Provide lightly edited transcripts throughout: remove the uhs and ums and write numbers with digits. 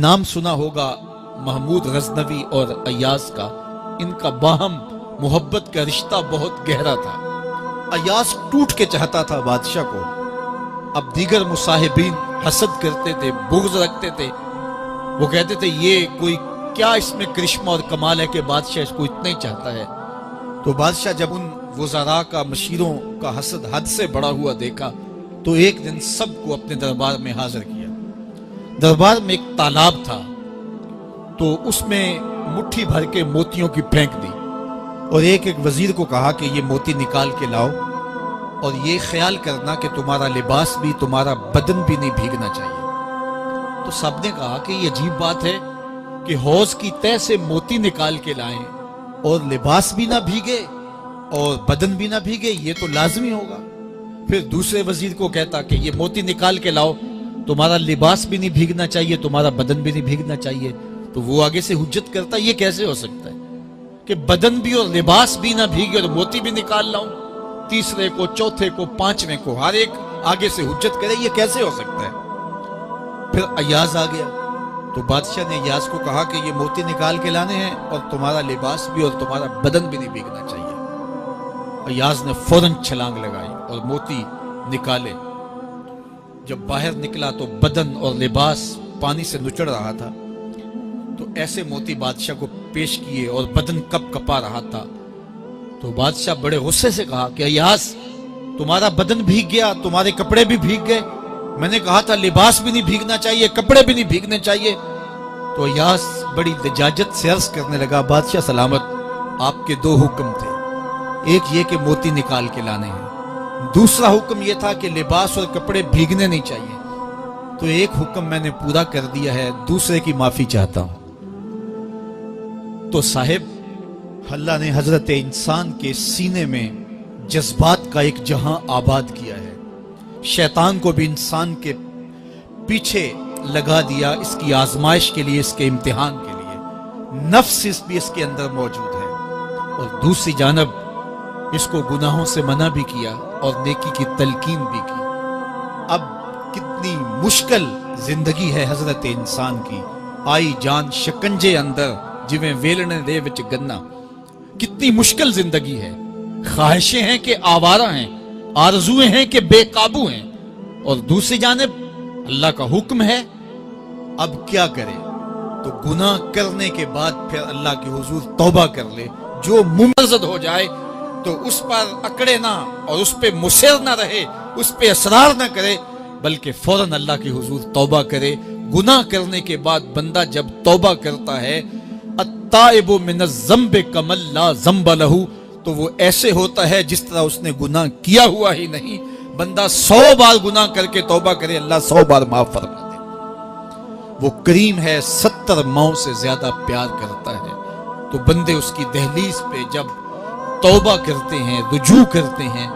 نام سنا ہوگا محمود غزنوی اور ایاز کا، ان کا باہم محبت کا رشتہ بہت گہرا تھا۔ ایاز ٹوٹ کے چاہتا تھا بادشاہ کو، اب دیگر مصاحبین حسد کرتے تھے، بغض رکھتے تھے، وہ کہتے تھے یہ کوئی کیا اس میں کرشمہ اور کمال ہے کہ بادشاہ اس کو اتنا ہی چاہتا ہے۔ تو بادشاہ جب ان وزراء کا، مشیروں کا حسد حد سے بڑا ہوا دیکھا تو ایک دن سب کو اپنے دربار میں حاضر کیا۔ دربار میں ایک تالاب تھا، تو اس میں مٹھی بھر کے موتیوں کی پھینک دی اور ایک ایک وزیر کو کہا کہ یہ موتی نکال کے لاؤ، اور یہ خیال کرنا کہ تمہارا لباس بھی، تمہارا بدن بھی نہیں بھیگنا چاہیے۔ تو سب نے کہا کہ یہ عجیب بات ہے کہ حوض کی تہہ سے موتی نکال کے لائیں اور لباس بھی نہ بھیگے اور بدن بھی نہ بھیگے، یہ تو لازمی ہوگا۔ پھر دوسرے وزیر کو کہتا کہ یہ موتی نکال کے لاؤ، تمہارا لباس بھی نہیں بھیگنا چاہیے، تمہارا بدن بھی نہیں بھیگنا چاہیے۔ تو وہ آگے سے حجت کرتا یہ کیسے ہو سکتا ہے کہ بدن بھی اور لباس بھی نہ بھیگے اور موتی بھی نکال لاؤں؟ تیسرے کو، چوتھے کو، پانچویں کو، ہر ایک آگے سے حجت کرے، یہ کیسے ہو سکتا ہے؟ پھر ایاز آ گیا تو بادشاہ نے ایاز کو کہا کہ یہ موتی نکال کے لانے ہیں اور تمہارا لباس بھی اور تمہارا بدن بھی نہیں بھیگنا چاہیے۔ ایاز نے فوراً چھلانگ لگائی اور موتی نکالے۔ جب باہر نکلا تو بدن اور لباس پانی سے نچڑ رہا تھا، تو ایسے موتی بادشاہ کو پیش کیے اور بدن کپ کپا رہا تھا۔ تو بادشاہ بڑے غصے سے کہا کہ ایاز تمہارا بدن بھیگ گیا، تمہارے کپڑے بھی بھیگ گئے، میں نے کہا تھا لباس بھی نہیں بھیگنا چاہیے، کپڑے بھی نہیں بھیگنے چاہیے۔ تو ایاز بڑی لجاجت سے عرض کرنے لگا، بادشاہ سلامت، آپ کے دو حکم تھے، ایک یہ کہ موتی نکال کے لانے ہیں، دوسرا حکم یہ تھا کہ لباس اور کپڑے بھیگنے نہیں چاہیے۔ تو ایک حکم میں نے پورا کر دیا ہے، دوسرے کی معافی چاہتا ہوں۔ تو صاحب، اللہ نے حضرت انسان کے سینے میں جذبات کا ایک جہاں آباد کیا ہے، شیطان کو بھی انسان کے پیچھے لگا دیا اس کی آزمائش کے لیے، اس کے امتحان کے لیے۔ نفس بھی اس کے اندر موجود ہے، اور دوسری جانب اس کو گناہوں سے منع بھی کیا اور نیکی کی تلقین بھی کی۔ اب کتنی مشکل زندگی ہے حضرت انسان کی، آئی جان شکنجے اندر جویں ویلنے دے وچ گنا، کتنی مشکل زندگی ہے۔ خواہشیں ہیں کہ آوارہ ہیں، آرزویں ہیں کہ بے قابو ہیں، اور دوسری جانب اللہ کا حکم ہے۔ اب کیا کرے؟ تو گناہ کرنے کے بعد پھر اللہ کے حضور توبہ کر لے، جو ممرزد ہو جائے تو اس پر اکڑے نہ اور اس پہ مصر نہ رہے، اس پہ اصرار نہ کرے، بلکہ فوراً اللہ کے حضور توبہ کرے۔ گناہ کرنے کے بعد بندہ جب توبہ کرتا ہے، التائب من الذنب کمن لا ذنب لہ، تو وہ ایسے ہوتا ہے جس طرح اس نے گناہ کیا ہوا ہی نہیں۔ بندہ 100 بار گناہ کر کے توبہ کرے، اللہ 100 بار معاف فرما دے۔ وہ کریم ہے، 70 ماؤں سے زیادہ پیار کرتا ہے۔ تو بندے اس کی دہلیز پہ جب توبہ کرتے ہیں، رجوع کرتے ہیں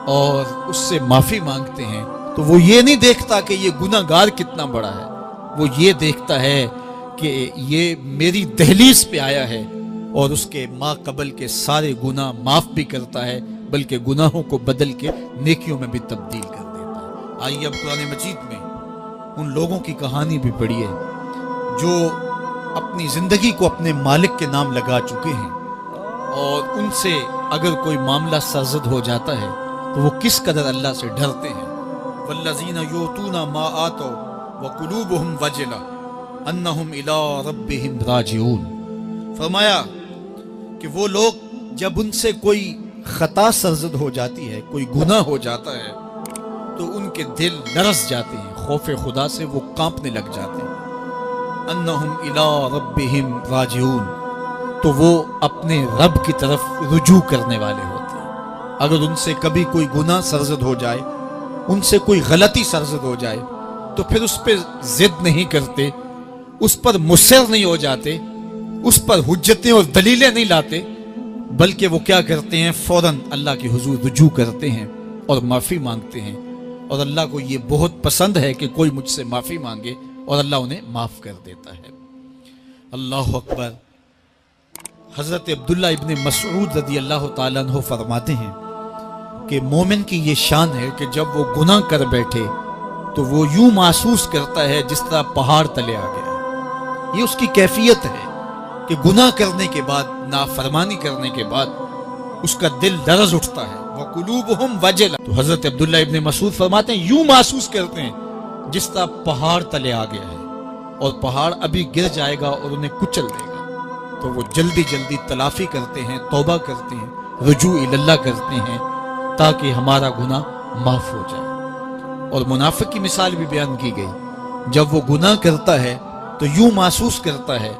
اور اس سے معافی مانگتے ہیں، تو وہ یہ نہیں دیکھتا کہ یہ گناہ گار کتنا بڑا ہے، وہ یہ دیکھتا ہے کہ یہ میری دہلیز پہ آیا ہے اور اس کے ما قبل کے سارے گناہ معاف بھی کرتا ہے، بلکہ گناہوں کو بدل کے نیکیوں میں بھی تبدیل کر دیتا ہے۔ آئیے اب قرآن مجید میں ان لوگوں کی کہانی بھی پڑھیے جو اپنی زندگی کو اپنے مالک کے نام لگا چکے ہیں، اور ان سے اگر کوئی معاملہ سرزد ہو جاتا ہے تو وہ کس قدر اللہ سے ڈرتے ہیں۔ والذین یؤتون ما آتوا وقلوبہم وجلہ انہم الی ربہم راجعون۔ فرمایا کہ وہ لوگ جب ان سے کوئی خطا سرزد ہو جاتی ہے، کوئی گناہ ہو جاتا ہے، تو ان کے دل لرز جاتے ہیں، خوف خدا سے وہ کانپنے لگ جاتے ہیں۔ انہم الی ربہم راجعون، تو وہ اپنے رب کی طرف رجوع کرنے والے ہوتے ہیں۔ اگر ان سے کبھی کوئی گناہ سرزد ہو جائے، ان سے کوئی غلطی سرزد ہو جائے، تو پھر اس پہ ضد نہیں کرتے، اس پر مصر نہیں ہو جاتے، اس پر حجتیں اور دلیلیں نہیں لاتے، بلکہ وہ کیا کرتے ہیں؟ فوراً اللہ کے حضور رجوع کرتے ہیں اور معافی مانگتے ہیں۔ اور اللہ کو یہ بہت پسند ہے کہ کوئی مجھ سے معافی مانگے، اور اللہ انہیں معاف کر دیتا ہے۔ اللہ اکبر۔ حضرت عبداللہ ابن مسعود رضی اللہ تعالیٰ عنہ فرماتے ہیں کہ مومن کی یہ شان ہے کہ جب وہ گناہ کر بیٹھے تو وہ یوں محسوس کرتا ہے جس طرح پہاڑ تلے آ گیا ہے، یہ اس کی کیفیت ہے کہ گناہ کرنے کے بعد، نافرمانی کرنے کے بعد اس کا دل لرز اٹھتا ہے. وَقُلُوبُهُمْ وَجِلَةٌ. تو حضرت عبداللہ ابن مسعود فرماتے ہیں یوں محسوس کرتے ہیں جس طرح پہاڑ تلے آ گیا ہے اور پہاڑ ابھی گر جائے گا اور انہیں کچل دے گا. تو وہ جلدی جلدی تلافی کرتے ہیں، توبہ کرتے ہیں، رجوع اللہ کرتے ہیں تاکہ ہمارا گناہ معاف ہو جائے. اور منافق کی مثال بھی بیان کی گئی. جب وہ گناہ کرتا ہے تو یوں محسوس کرتا ہے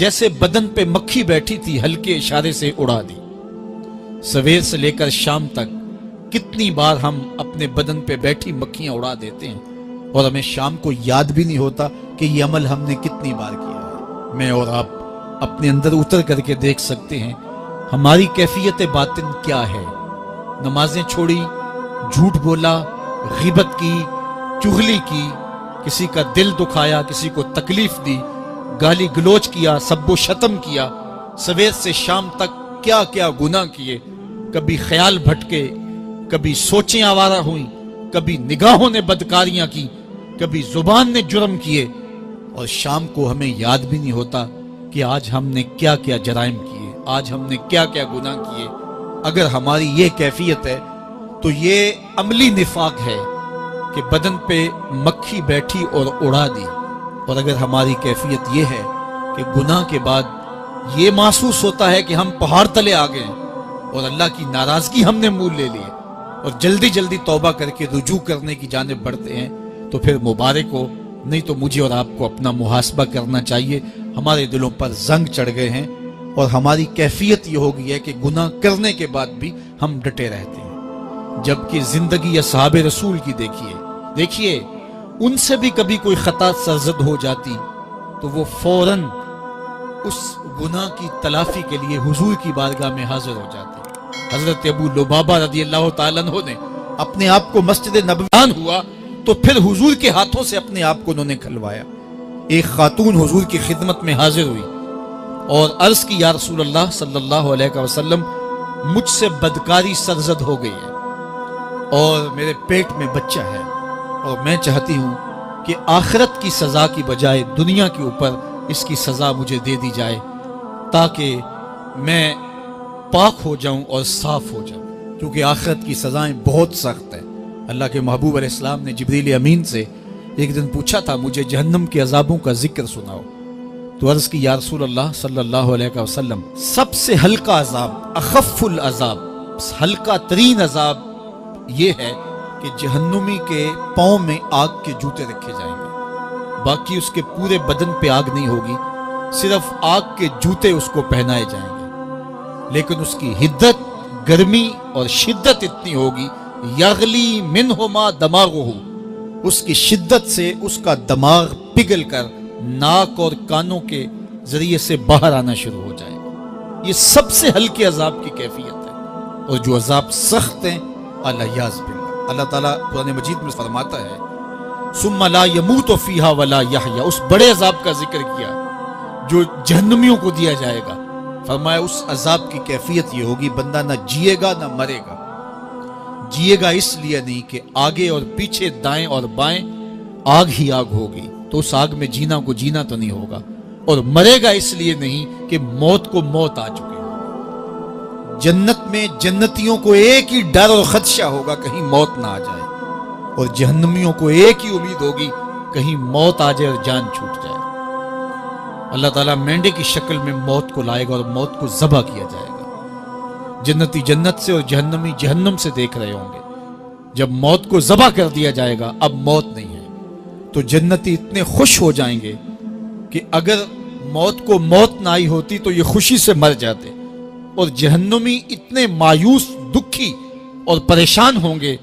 جیسے بدن پہ مکھی بیٹھی تھی، ہلکے اشارے سے اڑا دی. سویر سے لے کر شام تک کتنی بار ہم اپنے بدن پہ بیٹھی مکھیاں اڑا دیتے ہیں اور ہمیں شام کو یاد بھی نہیں ہوتا کہ یہ عمل ہم نے کتنی بار کیا ہے. میں اور آپ اپنے اندر اتر کر کے دیکھ سکتے ہیں ہماری کیفیت باطن کیا ہے. نمازیں چھوڑی، جھوٹ بولا، غیبت کی، چغلی کی، کسی کا دل دکھایا، کسی کو تکلیف دی، گالی گلوچ کیا، سب و شتم کیا، سویر سے شام تک کیا کیا گناہ کیے. کبھی خیال بھٹکے، کبھی سوچیں آوارہ ہوئیں، کبھی نگاہوں نے بدکاریاں کی، کبھی زبان نے جرم کیے، اور شام کو ہمیں یاد بھی نہیں ہوتا کہ آج ہم نے کیا کیا جرائم کیے، آج ہم نے کیا کیا گناہ کیے. اگر ہماری یہ کیفیت ہے تو یہ عملی نفاق ہے کہ بدن پہ مکھی بیٹھی اور اڑا دی. اور اگر ہماری کیفیت یہ ہے کہ گناہ کے بعد یہ محسوس ہوتا ہے کہ ہم پہاڑ تلے آ گئے اور اللہ کی ناراضگی ہم نے مول لے لی اور جلدی جلدی توبہ کر کے رجوع کرنے کی جانب بڑھتے ہیں، تو پھر مبارک ہو. نہیں تو مجھے اور آپ کو اپنا محاسبہ کرنا چاہیے. ہمارے دلوں پر زنگ چڑھ گئے ہیں اور ہماری کیفیت یہ ہو گئی ہے کہ گناہ کرنے کے بعد بھی ہم ڈٹے رہتے ہیں. جبکہ زندگی اصحاب رسول کی دیکھیے ان سے بھی کبھی کوئی خطا سرزد ہو جاتی تو وہ فوراً اس گناہ کی تلافی کے لیے حضور کی بارگاہ میں حاضر ہو جاتے. حضرت ابو لبابہ رضی اللہ تعالیٰ عنہ نے اپنے آپ کو مسجد نبوی ہوا تو پھر حضور کے ہاتھوں سے اپنے آپ کو انہوں نے کھلوایا. ایک خاتون حضور کی خدمت میں حاضر ہوئی اور عرض کی یا رسول اللہ صلی اللہ علیہ وسلم مجھ سے بدکاری سرزد ہو گئی ہے اور میرے پیٹ میں بچہ ہے اور میں چاہتی ہوں کہ آخرت کی سزا کی بجائے دنیا کے اوپر اس کی سزا مجھے دے دی جائے تاکہ میں پاک ہو جاؤں اور صاف ہو جاؤں، کیونکہ آخرت کی سزائیں بہت سخت ہیں. اللہ کے محبوب علیہ السلام نے جبریل امین سے ایک دن پوچھا تھا مجھے جہنم کے عذابوں کا ذکر سناؤ. تو عرض کی یا رسول اللہ صلی اللہ علیہ وسلم سب سے ہلکا عذاب، اخف العذاب، ہلکا ترین عذاب یہ ہے کہ جہنمی کے پاؤں میں آگ کے جوتے رکھے جائیں گے. باقی اس کے پورے بدن پہ آگ نہیں ہوگی، صرف آگ کے جوتے اس کو پہنائے جائیں گے. لیکن اس کی حدت، گرمی اور شدت اتنی ہوگی یغلی منہما دماغہ، اس کی شدت سے اس کا دماغ پگھل کر ناک اور کانوں کے ذریعے سے باہر آنا شروع ہو جائے گا. یہ سب سے ہلکے عذاب کی کیفیت ہے. اور جو عذاب سخت ہیں الیاذ باللہ، اللہ تعالیٰ قرآن مجید میں فرماتا ہے ثم لا يموت فیہا ولا یحیا، اس بڑے عذاب کا ذکر کیا جو جہنمیوں کو دیا جائے گا. فرمایا اس عذاب کی کیفیت یہ ہوگی بندہ نہ جیے گا نہ مرے گا. جیے گا اس لیے نہیں کہ آگے اور پیچھے، دائیں اور بائیں آگ ہی آگ ہوگی، تو اس آگ میں جینا کو جینا تو نہیں ہوگا. اور مرے گا اس لیے نہیں کہ موت کو موت آ چکے. جنت میں جنتیوں کو ایک ہی ڈر اور خدشہ ہوگا کہیں موت نہ آ جائے، اور جہنمیوں کو ایک ہی امید ہوگی کہیں موت آ جائے اور جان چھوٹ جائے. اللہ تعالیٰ مینڈے کی شکل میں موت کو لائے گا اور موت کو ذبح کیا جائے گا. جنتی جنت سے اور جہنمی جہنم سے دیکھ رہے ہوں گے. جب موت کو ذبح کر دیا جائے گا اب موت نہیں ہے تو جنتی اتنے خوش ہو جائیں گے کہ اگر موت کو موت نہ آئی ہوتی تو یہ خوشی سے مر جاتے، اور جہنمی اتنے مایوس، دکھی اور پریشان ہوں گے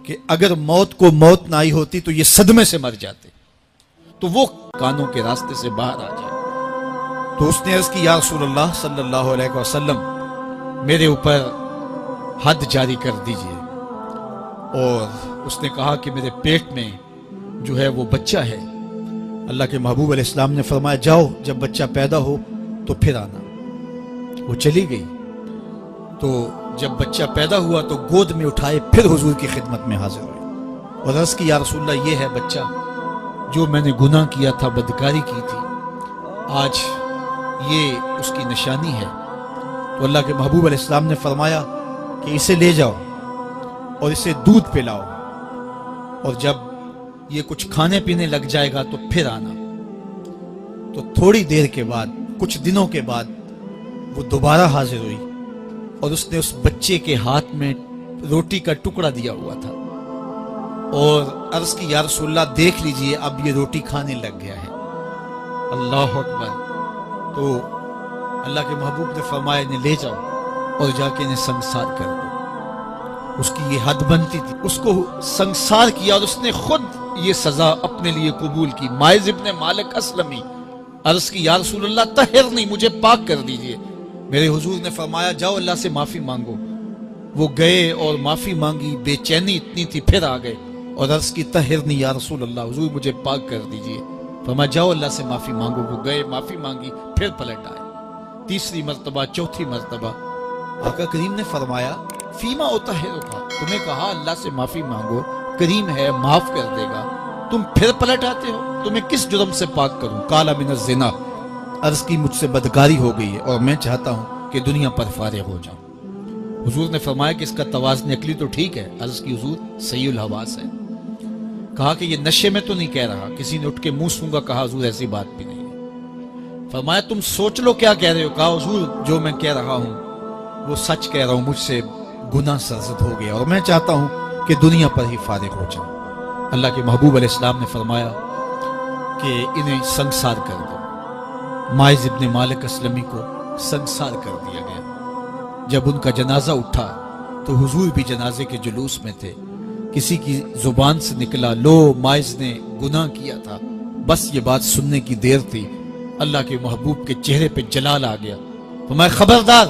کہ اگر موت کو موت نہ آئی ہوتی تو یہ صدمے سے مر جاتے. تو وہ کانوں کے راستے سے باہر آ جائے. تو اس نے عرض کی یا رسول اللہ صلی اللہ علیہ وسلم میرے اوپر حد جاری کر دیجئے. اور اس نے کہا کہ میرے پیٹ میں جو ہے وہ بچہ ہے. اللہ کے محبوب علیہ السلام نے فرمایا جاؤ جب بچہ پیدا ہو تو پھر آنا. وہ چلی گئی. تو جب بچہ پیدا ہوا تو گود میں اٹھائے پھر حضور کی خدمت میں حاضر ہوئے اور عرض کی یا رسول اللہ یہ ہے بچہ جو میں نے گناہ کیا تھا، بدکاری کی تھی، آج یہ اس کی نشانی ہے۔ تو اللہ کے محبوب علیہ السلام نے فرمایا کہ اسے لے جاؤ اور اسے دودھ پلاؤ، اور جب یہ کچھ کھانے پینے لگ جائے گا تو پھر آنا۔ تو تھوڑی دیر کے بعد، کچھ دنوں کے بعد وہ دوبارہ حاضر ہوئی، اور اس نے اس بچے کے ہاتھ میں روٹی کا ٹکڑا دیا ہوا تھا، اور عرض کی یا رسول اللہ دیکھ لیجئے اب یہ روٹی کھانے لگ گیا ہے۔ اللہ اکبر۔ تو اللہ کے محبوب نے فرمایا انہیں لے جاؤ اور جا کے انہیں سنگسار کر دو۔ اس کی یہ حد بنتی تھی، اس کو سنگسار کیا، اور اس نے خود یہ سزا اپنے لیے قبول کی۔ مائز ابن مالک اسلمی عرض کی یا رسول اللہ طہرنی، مجھے پاک کر دیجئے۔ میرے حضور نے فرمایا جاؤ اللہ سے معافی مانگو۔ وہ گئے اور معافی مانگی، بے چینی اتنی تھی، پھر آ گئے اور عرض کی طہرنی یا رسول اللہ، حضور مجھے پاک کر دیجئے۔ فرمایا جاؤ اللہ سے معافی مانگو۔ وہ گئے، معافی مانگی، پھر پلٹ آئے، تیسری مرتبہ، چوتھی مرتبہ۔ آقا کریم نے فرمایا فیما اطہرک، تمہیں کہا اللہ سے معافی مانگو، کریم ہے معاف کر دے گا، تم پھر پلٹ آتے ہو، تمہیں کس جرم سے پاک کروں؟ قال من الزنا، عرض کی مجھ سے بدکاری ہو گئی ہے اور میں چاہتا ہوں کہ دنیا پر فارغ ہو جاؤں۔ حضور نے فرمایا کہ اس کا توازن عقلی تو ٹھیک ہے۔ عرض کی حضور صحیح الحواس ہے۔ کہا کہ یہ نشے میں تو نہیں کہہ رہا، کسی نے اٹھ کے منہ سونگا، کہا حضور ایسی بات بھی نہیں ہے۔ فرمایا تم سوچ لو کیا کہہ رہے ہو؟ کہا حضور جو میں کہہ رہا ہوں وہ سچ کہہ رہا ہوں، مجھ سے گناہ سرزد ہو گیا اور میں چاہتا ہوں کہ دنیا پر ہی فارغ ہو جاؤں۔ اللہ کے محبوب علیہ السلام نے فرمایا کہ انہیں سنگسار کر دو۔ مائز ابن مالک اسلمی کو سنگسار کر دیا گیا۔ جب ان کا جنازہ اٹھا تو حضور بھی جنازے کے جلوس میں تھے۔ کسی کی زبان سے نکلا لو مائز نے گناہ کیا تھا، بس یہ بات سننے کی دیر تھی، اللہ کے محبوب کے چہرے پہ جلال آ گیا۔ فرمایا خبردار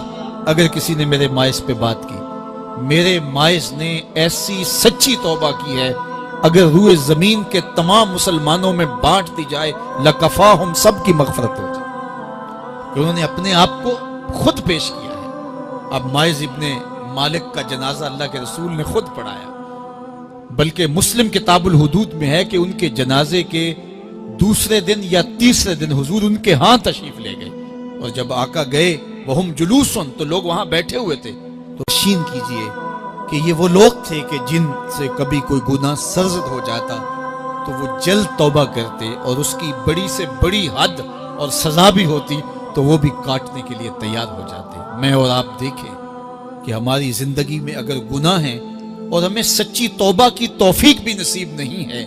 اگر کسی نے میرے مائز پہ بات کی، میرے مائز نے ایسی سچی توبہ کی ہے اگر روئے زمین کے تمام مسلمانوں میں بانٹ دی جائے لکفاہم، سب کی مغفرت ہو جائے، کہ انہوں نے اپنے آپ کو خود پیش کیا ہے۔ اب مائز ابن مالک کا جنازہ اللہ کے رسول نے خود پڑھایا، بلکہ مسلم کتاب الحدود میں ہے کہ ان کے جنازے کے دوسرے دن یا تیسرے دن حضور ان کے ہاں تشریف لے گئے، اور جب آقا گئے وہم جلوسن، تو لوگ وہاں بیٹھے ہوئے تھے۔ تو یقین کیجئے کہ یہ وہ لوگ تھے کہ جن سے کبھی کوئی گناہ سرزد ہو جاتا تو وہ جلد توبہ کرتے، اور اس کی بڑی سے بڑی حد اور سزا بھی ہوتی تو وہ بھی کاٹنے کے لیے تیار ہو جاتے۔ میں اور آپ دیکھیں کہ ہماری زندگی میں اگر گناہ ہیں اور ہمیں سچی توبہ کی توفیق بھی نصیب نہیں ہے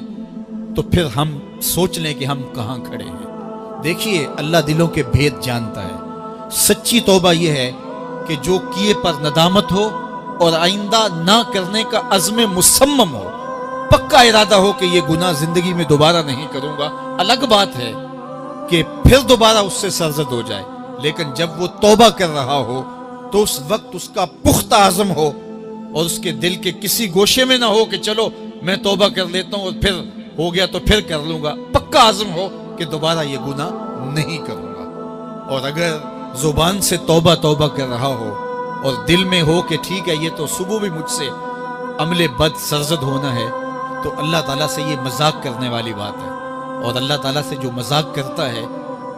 تو پھر ہم سوچ لیں کہ ہم کہاں کھڑے ہیں۔ دیکھیے اللہ دلوں کے بھید جانتا ہے۔ سچی توبہ یہ ہے کہ جو کیے پر ندامت ہو اور آئندہ نہ کرنے کا عزم مصمم ہو، پکا ارادہ ہو کہ یہ گناہ زندگی میں دوبارہ نہیں کروں گا۔ الگ بات ہے کہ پھر دوبارہ اس سے سرزد ہو جائے، لیکن جب وہ توبہ کر رہا ہو تو اس وقت اس کا پختہ عزم ہو اور اس کے دل کے کسی گوشے میں نہ ہو کہ چلو میں توبہ کر لیتا ہوں اور پھر ہو گیا تو پھر کر لوں گا۔ پکا عزم ہو کہ دوبارہ یہ گناہ نہیں کروں گا۔ اور اگر زبان سے توبہ توبہ کر رہا ہو اور دل میں ہو کہ ٹھیک ہے یہ تو صبح بھی مجھ سے عمل بد سرزد ہونا ہے، تو اللہ تعالیٰ سے یہ مذاق کرنے والی بات ہے، اور اللہ تعالیٰ سے جو مذاق کرتا ہے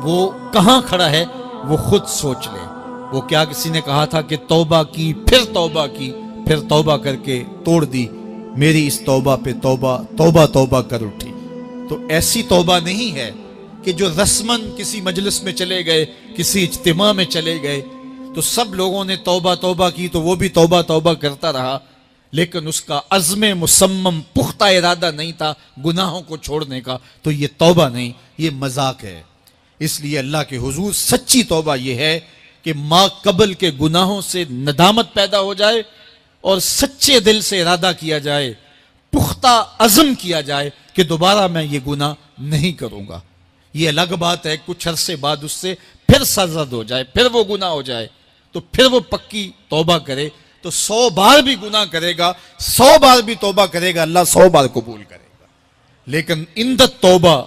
وہ کہاں کھڑا ہے وہ خود سوچ لے۔ وہ کیا کسی نے کہا تھا کہ توبہ کی، پھر توبہ کی، پھر توبہ کر کے توڑ دی، میری اس توبہ پہ توبہ توبہ توبہ کر اٹھی۔ تو ایسی توبہ نہیں ہے کہ جو رسماً کسی مجلس میں چلے گئے، کسی اجتماع میں چلے گئے تو سب لوگوں نے توبہ توبہ کی تو وہ بھی توبہ توبہ کرتا رہا، لیکن اس کا عزم مصمم پختہ ارادہ نہیں تھا گناہوں کو چھوڑنے کا، تو یہ توبہ نہیں، یہ مذاق ہے۔ اس لیے اللہ کے حضور سچی توبہ یہ ہے کہ ما قبل کے گناہوں سے ندامت پیدا ہو جائے اور سچے دل سے ارادہ کیا جائے، پختہ عزم کیا جائے کہ دوبارہ میں یہ گناہ نہیں کروں گا۔ یہ الگ بات ہے کچھ عرصے بعد اس سے پھر سرزد ہو جائے، پھر وہ گناہ ہو جائے تو پھر وہ پکی توبہ کرے، تو 100 بار بھی گناہ کرے گا، 100 بار بھی توبہ کرے گا، اللہ 100 بار قبول کرے گا۔ لیکن اندت توبہ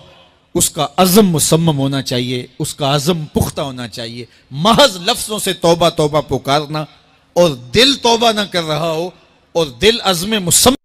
اس کا عزم مصمم ہونا چاہیے، اس کا عزم پختہ ہونا چاہیے۔ محض لفظوں سے توبہ توبہ پکارنا اور دل توبہ نہ کر رہا ہو اور دل عزم مصمم